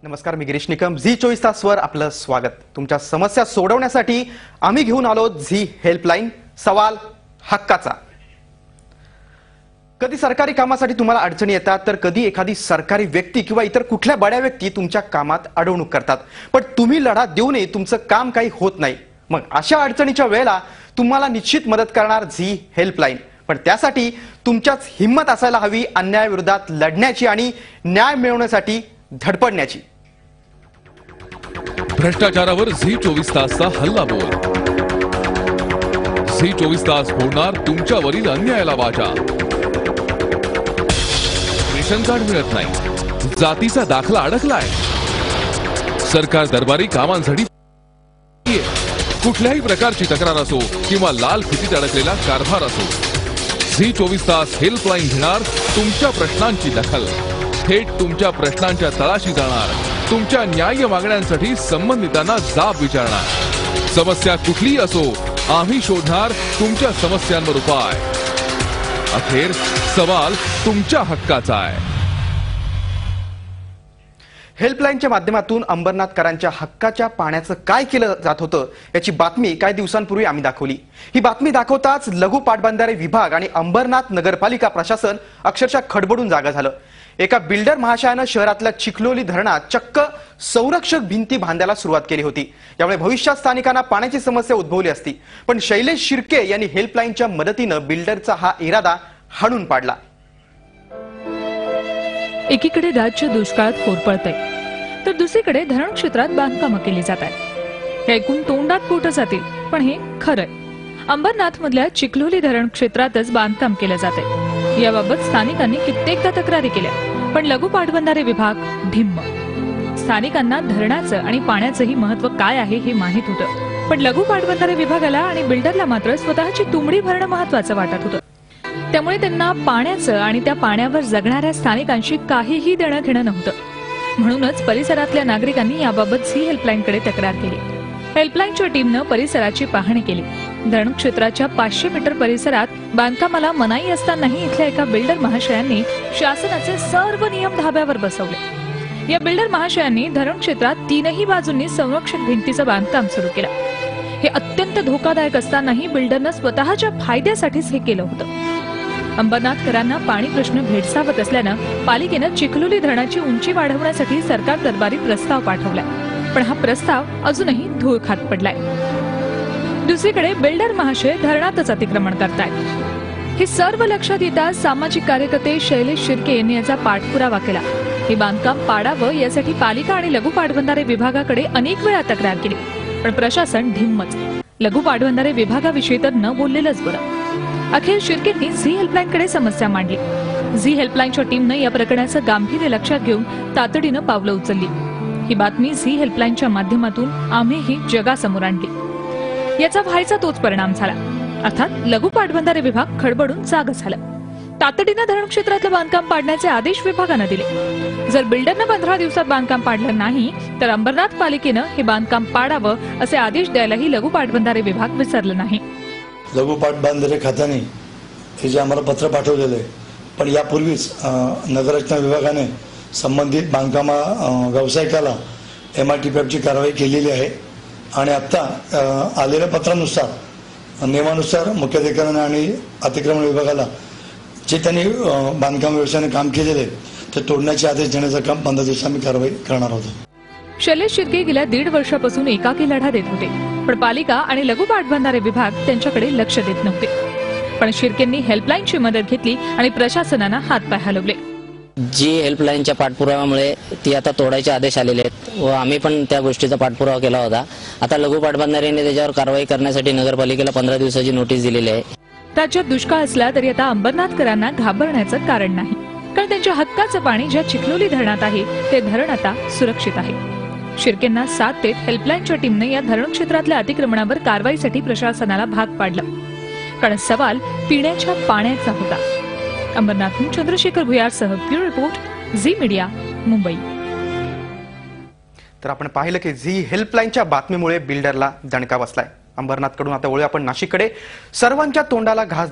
नमस्कार, मी गिरीश निकम. झी 24 तासवर आपलं स्वागत. तुमच्या समस्या सोडवण्यासाठी आम्ही घेऊन आलो झी हेल्पलाईन, सवाल हक्काचा. कधी सरकारी कामासाठी तुम्हाला अडचणी येतात, तर कधी एखादी सरकारी व्यक्ती किंवा इतर कुठल्या बड्या व्यक्ती तुमच्या कामात अडवणूक करतात, पण तुम्ही लढा देऊनही तुमचं काम काही होत नाही. मग अशा अडचणीच्या वेळेला तुम्हाला निश्चित मदत करणार झी हेल्पलाईन. पण त्यासाठी तुमच्याच हिम्मत असायला हवी अन्यायाविरोधात लढण्याची आणि न्याय मिळवण्यासाठी धडपडण्याची. भ्रष्टाचारावर झी 24 तासचा हल्ला बोल. झी 24 तास फोडणार तुमच्यावरील अन्यायाला वाचा. रेशन कार्ड मिळत नाही, जातीचा दाखला अडकलाय, सरकार दरबारी कामांसाठी कुठल्याही प्रकारची तक्रार असो किंवा लाल फितीत अडकलेला कारभार असो, झी 24 तास हेल्पलाईन घेणार तुमच्या प्रश्नांची दखल. थेट तुमच्या प्रश्नांच्या तळाशी जाणार, तुमच्या न्याय मागण्यांसाठी संबंधितांना जाब विचारणार. समस्या कुठलीही असो, आम्ही शोधणार तुमच्या समस्यांवर उपाय. अखेर सवाल तुमच्या हक्काचा आहे. हेल्पलाईनच्या माध्यमातून अंबरनाथकरांच्या हक्काच्या पाण्याचं काय केलं जात होतं याची बातमी काही दिवसांपूर्वी आम्ही दाखवली. ही बातमी दाखवताच लघु पाटबंधारे विभाग आणि अंबरनाथ नगरपालिका प्रशासन अक्षरशः खडबडून जागा झालं. एका बिल्डर महाशयानं शहरातल्या चिखलोली धरणात चक्क संरक्षक भिंती बांधायला सुरुवात केली होती. यामुळे भविष्यात स्थानिकांना पाण्याची समस्या उद्भवली असती. पण शैलेश शिर्के यांनी हेल्पलाईनच्या मदतीनं बिल्डरचा हा इरादा हाणून पाडला. एकीकडे राज्य दुष्काळात होरपळतंय, तर दुसरीकडे धरण क्षेत्रात बांधकामं केली जात आहेत. हे ऐकून तोंडात पोट जातील, पण हे खरंय. अंबरनाथ मधल्या चिखलोली धरण क्षेत्रातच बांधकाम केलं जात आहे. याबाबत स्थानिकांनी कित्येकदा तक्रारी केल्या, पण लघु पाटबंधारे विभाग ढिम्म. स्थानिकांना धरणाचं आणि पाण्याचंही महत्व काय आहे हे माहीत होतं, पण लघु पाटबंधारे विभागाला आणि बिल्डरला मात्र स्वतःची तुंबडी भरणं महत्वाचं वाटत होतं. त्यामुळे त्यांना पाण्याचं आणि त्या पाण्यावर जगणाऱ्या स्थानिकांशी काहीही देणं घेणं नव्हतं. म्हणूनच परिसरातल्या नागरिकांनी याबाबत झी हेल्पलाईनकडे तक्रार केली. हेल्पलाईनच्या टीमनं परिसराची पाहणी केली. धरण क्षेत्राच्या 500 मीटर परिसरात बांधकामाला मनाई असतानाही इथल्या एका बिल्डर महाशयांनी शासनाचे सर्व नियम धाब्यावर बसवले. या बिल्डर महाशयांनी धरण क्षेत्रात तीनही बाजूंनी संरक्षक भिंतीचं बांधकाम सुरू केलं. हे अत्यंत धोकादायक असतानाही बिल्डरनं स्वतःच्या फायद्यासाठीच हे केलं होतं. अंबरनाथकरांना पाणी प्रश्न भेडसावत असल्यानं पालिकेनं चिखलोली धरणाची उंची वाढवण्यासाठी सरकार दरबारी प्रस्ताव पाठवलाय. पण हा प्रस्ताव अजूनही धूळ खात पडलाय. दुसरीकडे बिल्डर महाशय धरणातच अतिक्रमण करतायत. हे सर्व लक्षात येता सामाजिक कार्यकर्ते शैलेश शिर्के यांनी याचा पाठपुरावा केला. हे बांधकाम पाडावं यासाठी पालिका आणि लघु पाटबंधारे विभागाकडे अनेक वेळा तक्रार केली, पण प्रशासन ढिम्मच. लघु पाटबंधारे विभागाविषयी तर न बोललेलंच बरं. अखेर शिर्केंनी झी हेल्पलाईनकडे समस्या मांडली. झी हेल्पलाईनच्या टीमनं या प्रकरणाचं गांभीर्य लक्षात घेऊन तातडीनं पावलं उचलली. ही बातमी झी हेल्पलाईनच्या माध्यमातून आम्हीही जगासमोर आणली. याचा व्हायचा तोच परिणाम झाला. अर्थात लघु पाटबंधारे विभाग खडबडून जाग झाला. तातडीनं धरण क्षेत्रातलं बांधकाम पाडण्याचे आदेश विभागानं दिले. जर बिल्डरनं 15 दिवसात बांधकाम पाडलं नाही, तर अंबरनाथ पालिकेनं हे बांधकाम पाडावं असे आदेश द्यायलाही लघु पाटबंधारे विभाग विसरलं नाही. लघु पाटबंधारे खात्याने हे जे आम्हाला पत्र पाठवलेलं आहे, पण यापूर्वीच नगररचना विभागाने संबंधित बांधकामा व्यावसायिकाला MRTPFची कारवाई केलेली आहे. आणि आत्ता आलेल्या पत्रानुसार नियमानुसार मुख्याधिकाऱ्यांना आणि अतिक्रमण विभागाला जे त्यांनी बांधकाम व्यवसायाने काम केलेले ते तोडण्याचे आदेश देण्याचं काम 15 दिवसांनी आम्ही कारवाई करणार आहोत. शैलेश शिर्के गेल्या 1.5 वर्षापासून एकाकी लढा देत होते, पण पालिका आणि लघु पाटबंधारे विभाग त्यांच्याकडे लक्ष देत नव्हते. पण शिर्केंनी हेल्पलाईनची मदत घेतली आणि प्रशासनानं हातपाय हलवले. जी हेल्पलाईनच्या पाठपुराव्यामुळे ती आता तोडायचे आदेश आलेले आहेत व आम्ही पण त्या गोष्टीचा पाठपुरावा केला होता. आता लघु पाटबंधाऱ्यांनी त्याच्यावर कारवाई करण्यासाठी नगरपालिकेला 15 दिवसाची नोटीस दिलेली आहे. राज्यात दुष्काळ असला तरी आता अंबरनाथकरांना घाबरण्याचं कारण नाही, कारण त्यांच्या हक्काचं पाणी ज्या चिखलोली धरणात आहे ते धरण आता सुरक्षित आहे. शिर्केंना साथ देत हेल्पलाईनच्या टीमनं या धरण क्षेत्रातल्या अतिक्रमणावर कारवाईसाठी प्रशासनाला भाग पाडलं, कारण सवाल पिण्याच्या पाण्याचा होता. अंबरनाथहून चंद्रशेखर भुयारसह bureau report, Zee media, Mumbai. तर आपण पाहिलं की झी हेल्पलाईनच्या बातमीमुळे बिल्डरला दणका बसलाय. अंबरनाथकडून आता वळूया आपण नाशिककडे. सर्वांच्या तोंडाला घास